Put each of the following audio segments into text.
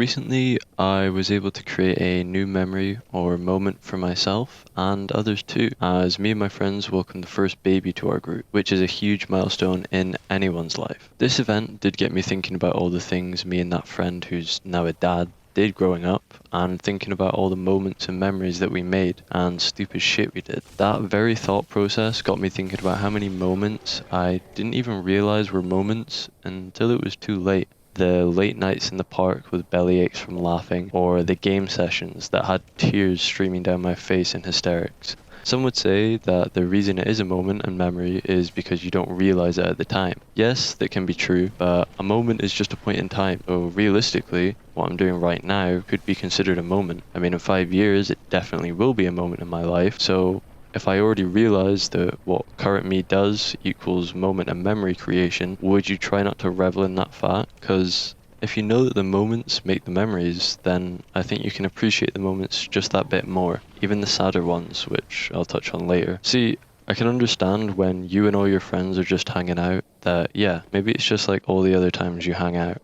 Recently, I was able to create a new memory or moment for myself and others too, as me and my friends welcomed the first baby to our group, which is a huge milestone in anyone's life. This event did get me thinking about all the things me and that friend who's now a dad did growing up, and thinking about all the moments and memories that we made and stupid shit we did. That very thought process got me thinking about how many moments I didn't even realize were moments until it was too late. The late nights in the park with belly aches from laughing, or the game sessions that had tears streaming down my face in hysterics. Some would say that the reason it is a moment and memory is because you don't realize it at the time. Yes, that can be true, but a moment is just a point in time. So realistically, what I'm doing right now could be considered a moment. I mean, in 5 years, it definitely will be a moment in my life. So if I already realized that what current me does equals moment and memory creation, would you try not to revel in that fact? Because if you know that the moments make the memories, then I think you can appreciate the moments just that bit more, even the sadder ones, which I'll touch on later. See, I can understand when you and all your friends are just hanging out that, yeah, maybe it's just like all the other times you hang out.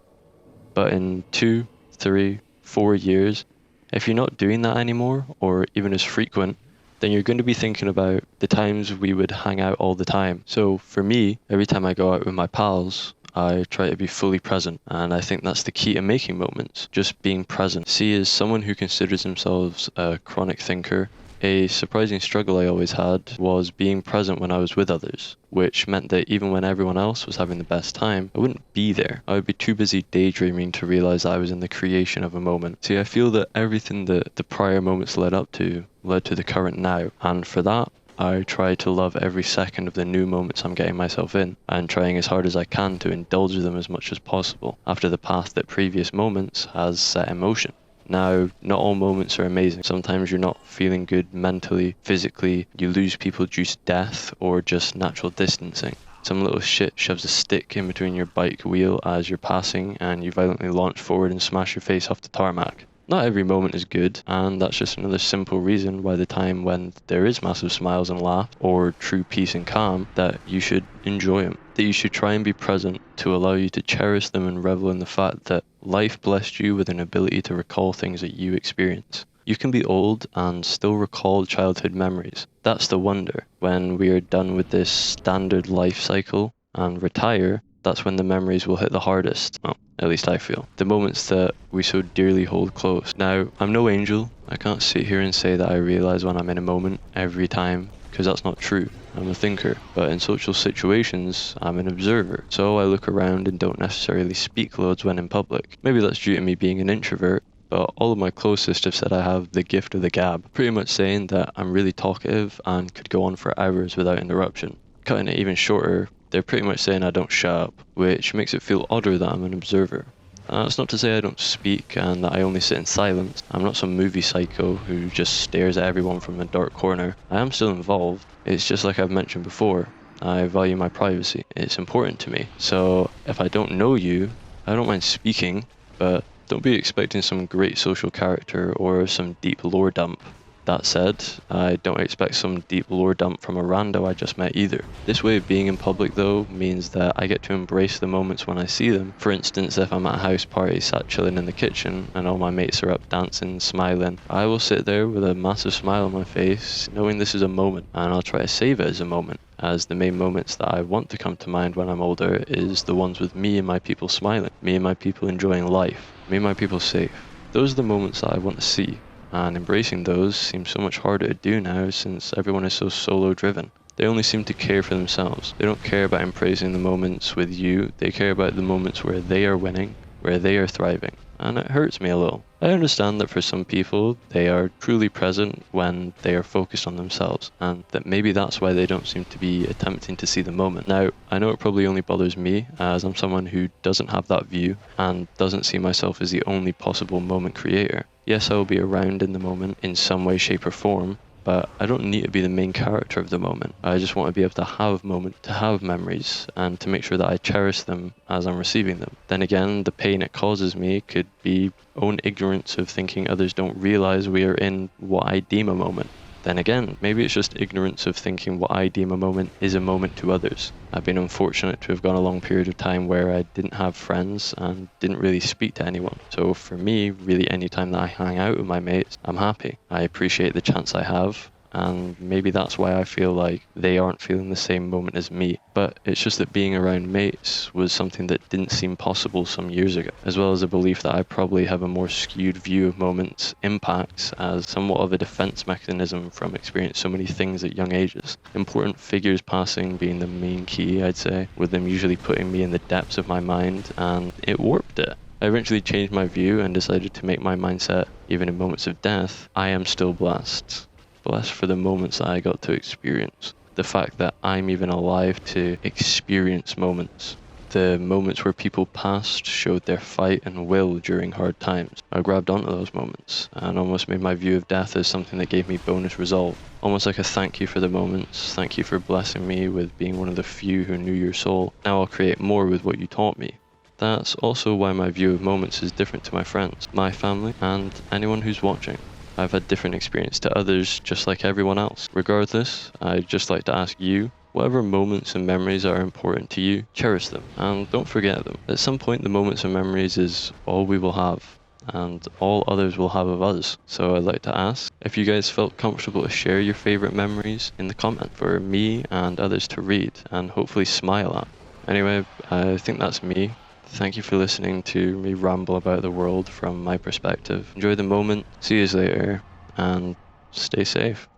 But in 2, 3, 4 years, if you're not doing that anymore, or even as frequent, then you're going to be thinking about the times we would hang out all the time. So for me, every time I go out with my pals, I try to be fully present, and I think that's the key to making moments, just being present. See, as someone who considers themselves a chronic thinker, a surprising struggle I always had was being present when I was with others, which meant that even when everyone else was having the best time, I wouldn't be there. I would be too busy daydreaming to realize that I was in the creation of a moment. See, I feel that everything that the prior moments led to the current now, and for that, I try to love every second of the new moments I'm getting myself in, and trying as hard as I can to indulge them as much as possible after the path that previous moments has set in motion. Now, not all moments are amazing. Sometimes you're not feeling good mentally, physically, you lose people due to death or just natural distancing. Some little shit shoves a stick in between your bike wheel as you're passing, and you violently launch forward and smash your face off the tarmac. Not every moment is good, and that's just another simple reason why the time when there is massive smiles and laughs, or true peace and calm, that you should enjoy them. That you should try and be present to allow you to cherish them and revel in the fact that life blessed you with an ability to recall things that you experience. You can be old and still recall childhood memories. That's the wonder. When we are done with this standard life cycle and retire, that's when the memories will hit the hardest. Well, at least I feel. The moments that we so dearly hold close. Now, I'm no angel. I can't sit here and say that I realize when I'm in a moment every time, because that's not true. I'm a thinker. But in social situations, I'm an observer. So I look around and don't necessarily speak loads when in public. Maybe that's due to me being an introvert, but all of my closest have said I have the gift of the gab, pretty much saying that I'm really talkative and could go on for hours without interruption. Cutting it even shorter, they're pretty much saying I don't shut up, which makes it feel odder that I'm an observer. It's not to say I don't speak and that I only sit in silence. I'm not some movie psycho who just stares at everyone from a dark corner. I am still involved. It's just like I've mentioned before, I value my privacy. It's important to me. So if I don't know you, I don't mind speaking, but don't be expecting some great social character or some deep lore dump. That said, I don't expect some deep lore dump from a rando I just met either. This way of being in public though means that I get to embrace the moments when I see them. For instance, if I'm at a house party sat chilling in the kitchen and all my mates are up dancing, smiling, I will sit there with a massive smile on my face, knowing this is a moment, and I'll try to save it as a moment, as the main moments that I want to come to mind when I'm older is the ones with me and my people smiling, me and my people enjoying life, me and my people safe. Those are the moments that I want to see. And embracing those seems so much harder to do now since everyone is so solo driven. They only seem to care for themselves. They don't care about embracing the moments with you, they care about the moments where they are winning, where they are thriving. And it hurts me a little. I understand that for some people, they are truly present when they are focused on themselves, and that maybe that's why they don't seem to be attempting to see the moment. Now, I know it probably only bothers me, as I'm someone who doesn't have that view, and doesn't see myself as the only possible moment creator. Yes, I will be around in the moment in some way, shape or form, but I don't need to be the main character of the moment. I just want to be able to have moments, to have memories, and to make sure that I cherish them as I'm receiving them. Then again, the pain it causes me could be own ignorance of thinking others don't realize we are in what I deem a moment. Then again, maybe it's just ignorance of thinking what I deem a moment is a moment to others. I've been unfortunate to have gone a long period of time where I didn't have friends and didn't really speak to anyone. So for me, really any time that I hang out with my mates, I'm happy. I appreciate the chance I have. And maybe that's why I feel like they aren't feeling the same moment as me. But it's just that being around mates was something that didn't seem possible some years ago, as well as a belief that I probably have a more skewed view of moments impacts as somewhat of a defense mechanism from experiencing so many things at young ages. Important figures passing being the main key, I'd say, with them usually putting me in the depths of my mind, and it warped it. I eventually changed my view and decided to make my mindset, even in moments of death, I am still blessed. Blessed for the moments that I got to experience. The fact that I'm even alive to experience moments. The moments where people past showed their fight and will during hard times. I grabbed onto those moments and almost made my view of death as something that gave me bonus resolve. Almost like a thank you for the moments. Thank you for blessing me with being one of the few who knew your soul. Now I'll create more with what you taught me. That's also why my view of moments is different to my friends, my family, and anyone who's watching. I've had different experience to others, just like everyone else. Regardless, I'd just like to ask you, whatever moments and memories are important to you, cherish them and don't forget them. At some point, the moments and memories is all we will have, and all others will have of us. So I'd like to ask if you guys felt comfortable to share your favorite memories in the comment for me and others to read and hopefully smile at. Anyway, I think that's me. Thank you for listening to me ramble about the world from my perspective. Enjoy the moment, see you later, and stay safe.